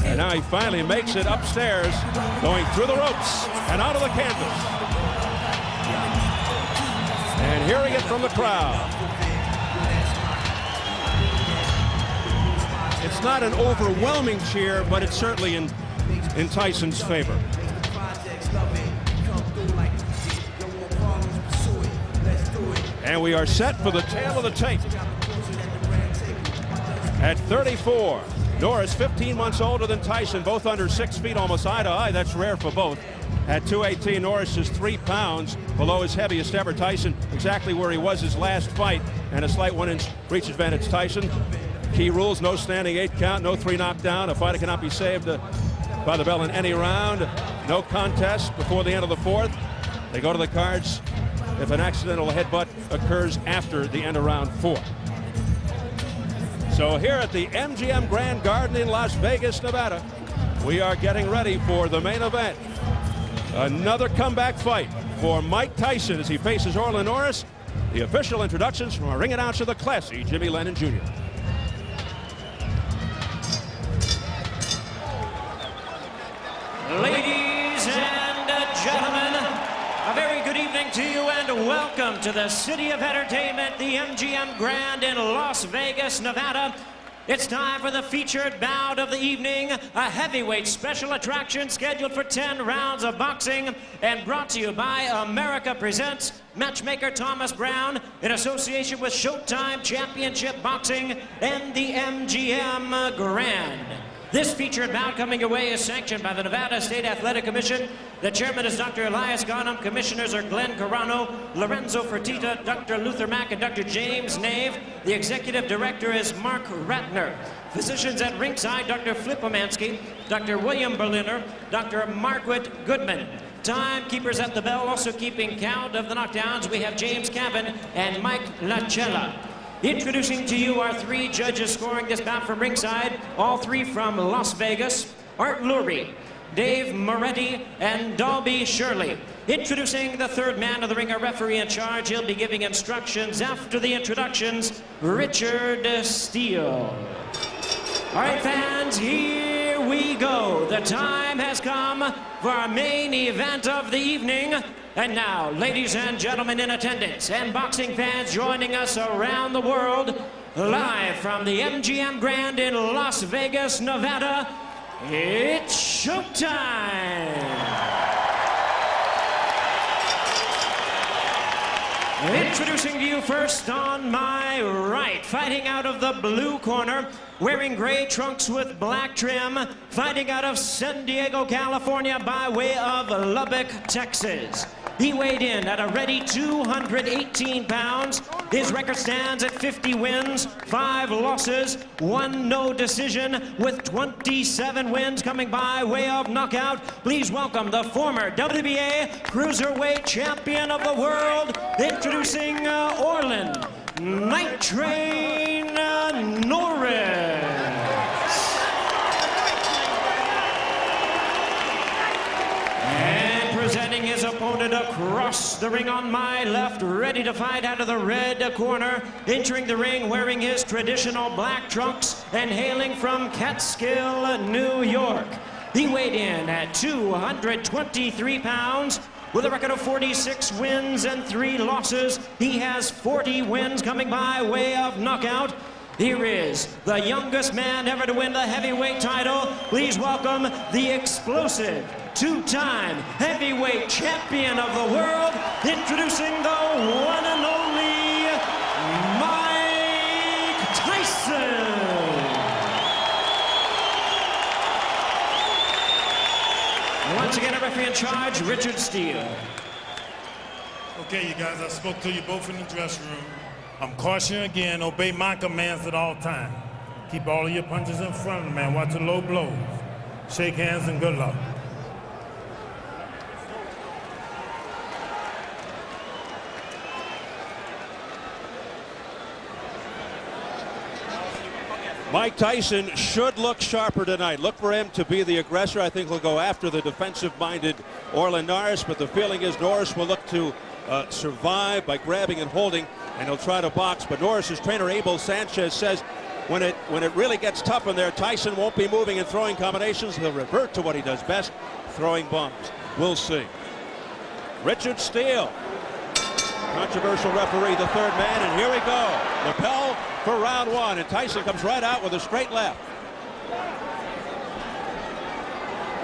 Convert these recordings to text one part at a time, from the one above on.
And now he finally makes it upstairs, going through the ropes and out of the canvas. And hearing it from the crowd. It's not an overwhelming cheer, but it's certainly in Tyson's favor. And we are set for the tail of the tape. At 34, Norris, 15 months older than Tyson, both under 6 feet, almost eye to eye. That's rare for both. At 218, Norris is 3 pounds below his heaviest ever. Tyson exactly where he was his last fight, and a slight 1-inch reach advantage. Tyson, key rules: no standing 8 count, no 3 knockdown. A fighter cannot be saved by the bell in any round. No contest before the end of the 4th. They go to the cards if an accidental headbutt occurs after the end of round 4. So here at the MGM Grand Garden in Las Vegas, Nevada, we are getting ready for the main event. Another comeback fight for Mike Tyson as he faces Orlin Norris. The official introductions from our ring announcer, the classy Jimmy Lennon Jr. Ladies and gentlemen, a very good evening to you and welcome to the City of Entertainment, the MGM Grand in Las Vegas, Nevada. It's time for the featured bout of the evening, a heavyweight special attraction scheduled for 10 rounds of boxing and brought to you by America Presents, matchmaker Thomas Brown, in association with Showtime Championship Boxing and the MGM Grand. This featured bout coming your way is sanctioned by the Nevada State Athletic Commission. The chairman is Dr. Elias Ghanem. Commissioners are Glenn Carano, Lorenzo Fertitta, Dr. Luther Mack, and Dr. James Nave. The executive director is Mark Ratner. Physicians at ringside, Dr. Flip Omansky, Dr. William Berliner, Dr. Margaret Goodman. Timekeepers at the bell, also keeping count of the knockdowns, we have James Cabin and Mike Lachella. Introducing to you our 3 judges scoring this bout from ringside, all 3 from Las Vegas: Art Lurie, Dave Moretti, and Dalby Shirley. Introducing the 3rd man of the ring, a referee in charge. He'll be giving instructions after the introductions, Richard Steele. All right, fans, here we go. The time has come for our main event of the evening. And now, ladies and gentlemen in attendance and boxing fans joining us around the world, live from the MGM Grand in Las Vegas, Nevada, it's showtime! Introducing to you first on my right, fighting out of the blue corner, wearing gray trunks with black trim, fighting out of San Diego, California by way of Lubbock, Texas. He weighed in at a ready 218 pounds. His record stands at 50 wins, 5 losses, 1 no decision, with 27 wins coming by way of knockout. Please welcome the former WBA Cruiserweight Champion of the World, introducing Orlin Night Train Norris. Presenting his opponent across the ring on my left, ready to fight out of the red corner, entering the ring wearing his traditional black trunks and hailing from Catskill, New York. He weighed in at 223 pounds. With a record of 46 wins and 3 losses, he has 40 wins coming by way of knockout. Here is the youngest man ever to win the heavyweight title. Please welcome the explosive 2-time heavyweight champion of the world, introducing the one and only Mike Tyson. Once again, a referee in charge, Richard Steele. Okay, you guys, I spoke to you both in the dressing room. I'm cautioning again, obey my commands at all times. Keep all of your punches in front of the man. Watch the low blows. Shake hands and good luck. Mike Tyson should look sharper tonight. Look for him to be the aggressor. I think he'll go after the defensive-minded Orlin Norris, but the feeling is Norris will look to survive by grabbing and holding, and he'll try to box. But Norris's trainer, Abel Sanchez, says when it really gets tough in there, Tyson won't be moving and throwing combinations. He'll revert to what he does best, throwing bombs. We'll see. Richard Steele, controversial referee, the third man, and here we go. Lapel for round one, and Tyson comes right out with a straight left.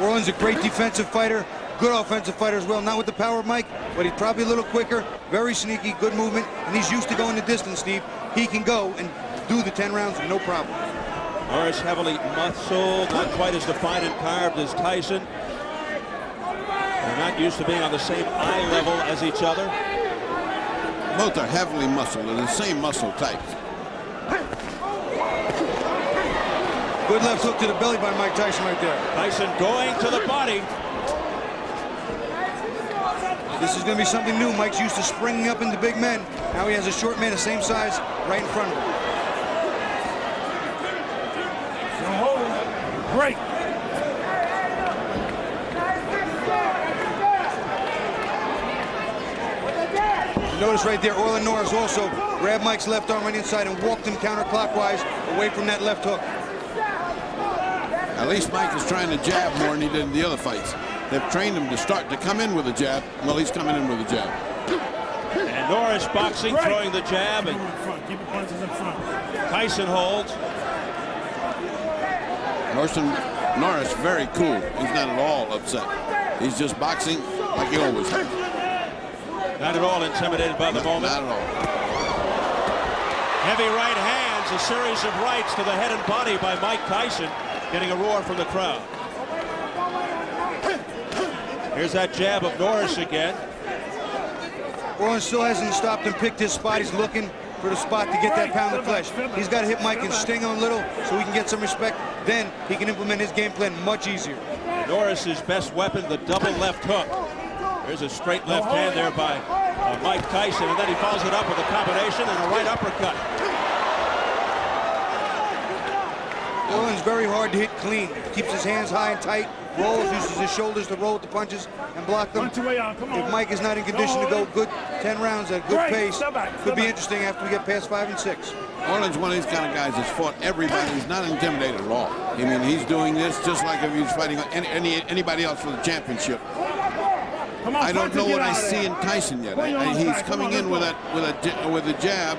Orland's a great defensive fighter, good offensive fighter as well. Not with the power of Mike, but he's probably a little quicker, very sneaky, good movement, and he's used to going the distance, Steve. He can go and do the 10 rounds with no problem. Norris heavily muscled, not quite as defined and carved as Tyson. They're not used to being on the same eye level as each other. Both are heavily muscled and the same muscle types. Good left hook to the belly by Mike Tyson right there. Tyson going to the body. This is going to be something new. Mike's used to springing up into big men. Now he has a short man the same size right in front of him. Great. Notice right there, Orland Norris also grabbed Mike's left arm on the inside and walked him counterclockwise away from that left hook. At least Mike is trying to jab more than he did in the other fights. They've trained him to start to come in with a jab. Well, he's coming in with a jab. And Norris boxing, throwing the jab, and Keep the punches in front. Tyson holds. Norris very cool. He's not at all upset. He's just boxing like he always does. Not at all intimidated by the moment. Not at all. Heavy right hands, a series of rights to the head and body by Mike Tyson, getting a roar from the crowd. Here's that jab of Norris again. Orland still hasn't stopped and picked his spot. He's looking for the spot to get that pound of flesh. He's got to hit Mike and sting him a little so he can get some respect. Then he can implement his game plan much easier. Norris's best weapon, the double left hook. There's a straight left hand there by Mike Tyson, and then he follows it up with a combination and a right uppercut. Orland's very hard to hit clean. Keeps his hands high and tight, rolls, uses his shoulders to roll with the punches and block them. If Mike is not in condition to go good 10 rounds at a good pace, could be interesting after we get past 5 and 6. Orland's one of these kind of guys that's fought everybody. He's not intimidated at all. I mean, he's doing this just like if he was fighting anybody else for the championship. I don't know what I see in Tyson yet. He's coming in with a jab.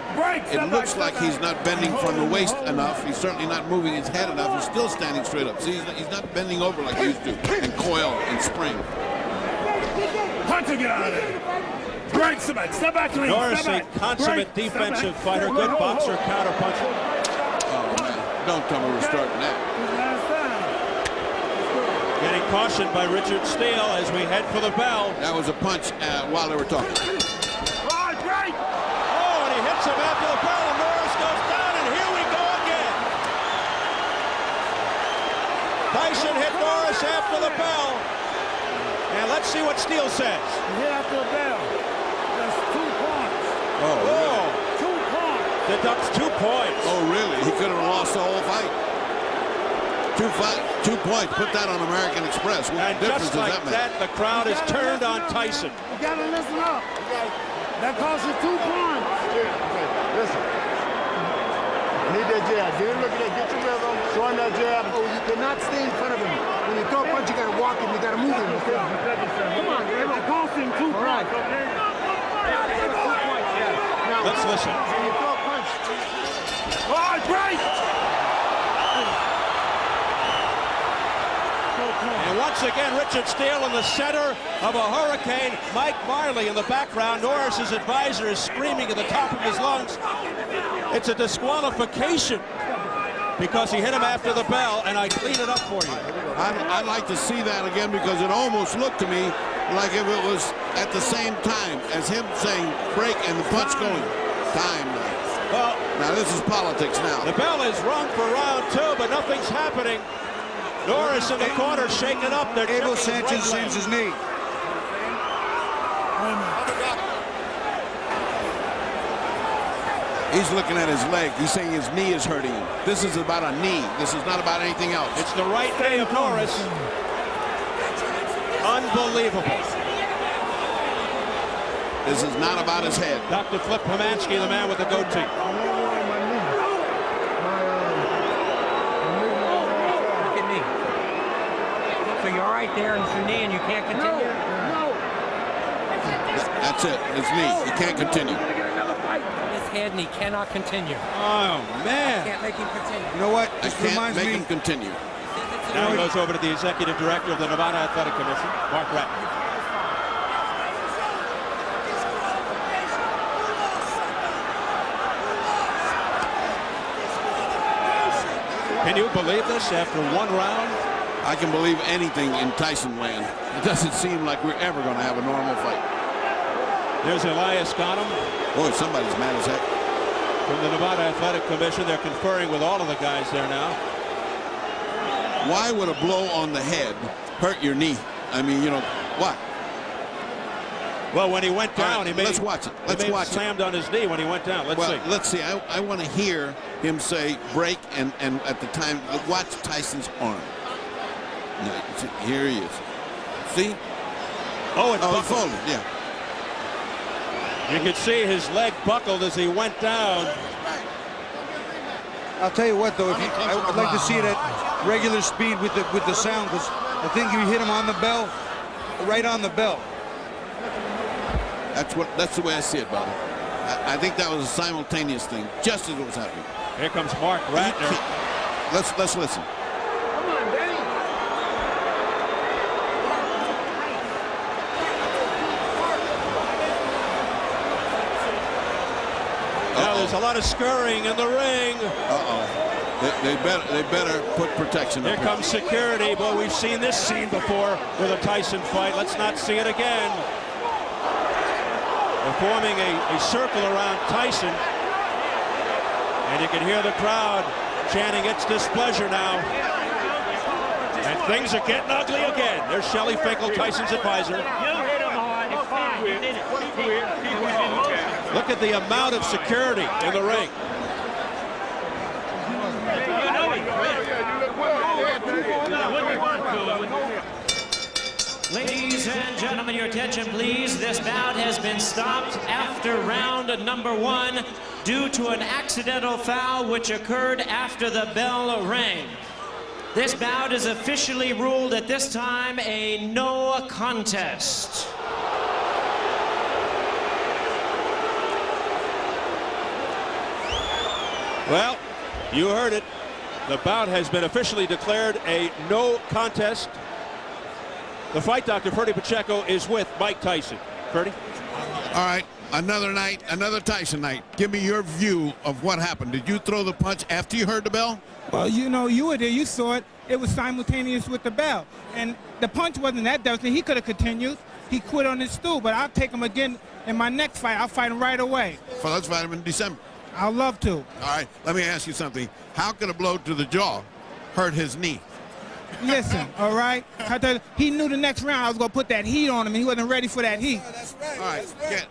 It looks like he's not bending from the waist enough. He's certainly not moving his head enough. He's still standing straight up. See, he's not bending over like he used to and coil and spring. Hunter, get out of there. Great, step back, clean. Norris, a consummate defensive fighter, good boxer, counter puncher. Oh man, don't tell me we're starting that. Getting cautioned by Richard Steele as we head for the bell. That was a punch while they were talking. Oh, and he hits him after the bell, and Norris goes down, and here we go again. Tyson hit Norris after the bell. And let's see what Steele says. Hit after the bell. That's 2 points. Oh, really? 2 points. Deducts 2 points. Oh, really? He could have lost the whole fight. 2 points. Put that on American Express. What And difference just like does that make? that, the crowd is turned on Tyson. You gotta listen up. That costs you 2 points. Listen. You need that jab. Get him looking at, get your rhythm, show him that jab. Oh, you cannot stay in front of him. When you throw a punch, you gotta walk him, you gotta move him. Come on, it costs him 2 points, okay? Now, Let's listen. when you throw a punch. Oh, great! And once again, Richard Steele in the center of a hurricane. Mike Marley in the background. Norris's advisor is screaming at the top of his lungs. It's a disqualification because he hit him after the bell, and I clean it up for you. I'd like to see that again because it almost looked to me like if it was at the same time as him saying break and the punch going. Time now. Well, Now this is politics now. the bell is rung for round 2, but nothing's happening. Norris in the corner shaking up. They're Abel checking Sanchez right leg. saves his knee. He's looking at his leg. He's saying his knee is hurting him. This is about a knee. This is not about anything else. It's the right knee of Norris. Unbelievable. This is not about his head. Dr. Flip Pomansky, the man with the goatee. So you're right there, and it's your knee, and you can't continue? That's it. His knee. He can't continue. His head, and he cannot continue. Oh, man. Can't make him continue. You know what? I This can't reminds make me. him continue. Now he goes over to the executive director of the Nevada Athletic Commission, Mark Ratner. Can you believe this after one round? I can believe anything in Tyson land. It doesn't seem like we're ever going to have a normal fight. There's Elias Ghanem Boy, somebody's mad as heck. from the Nevada Athletic Commission. They're conferring with all of the guys there now. Why would a blow on the head hurt your knee? I mean, you know, what? Well, when he went down, Right, he made. let's watch it. Let's he watch it. slammed on his knee when he went down. Let's see. Let's see. I want to hear him say break and at the time watch Tyson's arm. Now, here he is. See? Oh, it he buckled. folded. Yeah. You could see his leg buckled as he went down. I'll tell you what, though, I'd like to see it at regular speed with the sound, because I think you hit him on the bell, right on the bell. That's the way I see it, brother. I think that was a simultaneous thing, just as it was happening. Here comes Mark Ratner. Let's listen. Now there's a lot of scurrying in the ring. They better put protection Here up comes security. Boy, we've seen this scene before with a Tyson fight. Let's not see it again. They're forming a circle around Tyson. And you can hear the crowd chanting its displeasure now. And things are getting ugly again. There's Shelly Finkel, Tyson's advisor. Look at the amount of security in the ring. Ladies and gentlemen, your attention please. This bout has been stopped after round number 1 due to an accidental foul which occurred after the bell rang. This bout is officially ruled at this time a no contest. Well, you heard it. The bout has been officially declared a no contest. The fight doctor, Ferdy Pacheco, is with Mike Tyson. Ferdy? All right, another night, another Tyson night. Give me your view of what happened. Did you throw the punch after you heard the bell? Well, you know, you were there, you saw it. It was simultaneous with the bell. And the punch wasn't that devastating. He could have continued. He quit on his stool, but I'll take him again in my next fight. I'll fight him right away. Well, let's fight him in December. I'd love to. All right, let me ask you something. How could a blow to the jaw hurt his knee? Listen, all right? He knew the next round I was going to put that heat on him, and he wasn't ready for that heat. All right,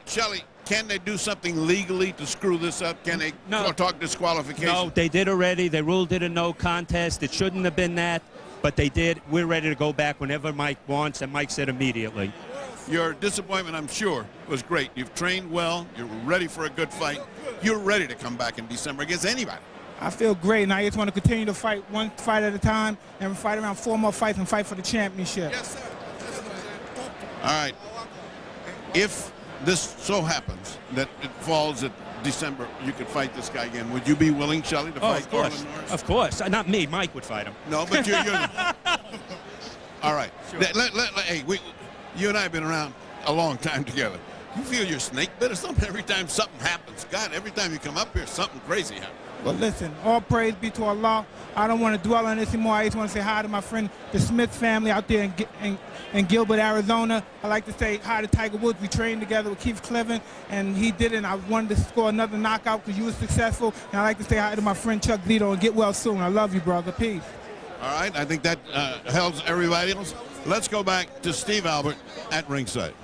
Shelly, can they do something legally to screw this up? Can they talk disqualification? No, they did already. They ruled it a no contest. It shouldn't have been that, but they did. We're ready to go back whenever Mike wants, and Mike said immediately. Your disappointment, I'm sure, was great. You've trained well. You're ready for a good fight. You're ready to come back in December against anybody. I feel great, and I just want to continue to fight one fight at a time and fight around 4 more fights and fight for the championship. Yes, sir. All right. If this so happens that it falls at December, you could fight this guy again. Would you be willing, Shelly, to fight Norris? Of course. Not me. Mike would fight him. No, but you're all right. Sure. Hey, you and I have been around a long time together. You feel your snake bit or something every time something happens? God, every time you come up here, something crazy happens. Well, listen, all praise be to Allah. I don't want to dwell on this anymore. I just want to say hi to my friend, the Smith family out there in Gilbert, Arizona. I like to say hi to Tiger Woods. We trained together with Keith Cleveland, and he did it, and I wanted to score another knockout because you were successful. And I like to say hi to my friend Chuck Zito, and get well soon. I love you, brother. Peace. All right, I think that helps everybody else. Let's go back to Steve Albert at ringside.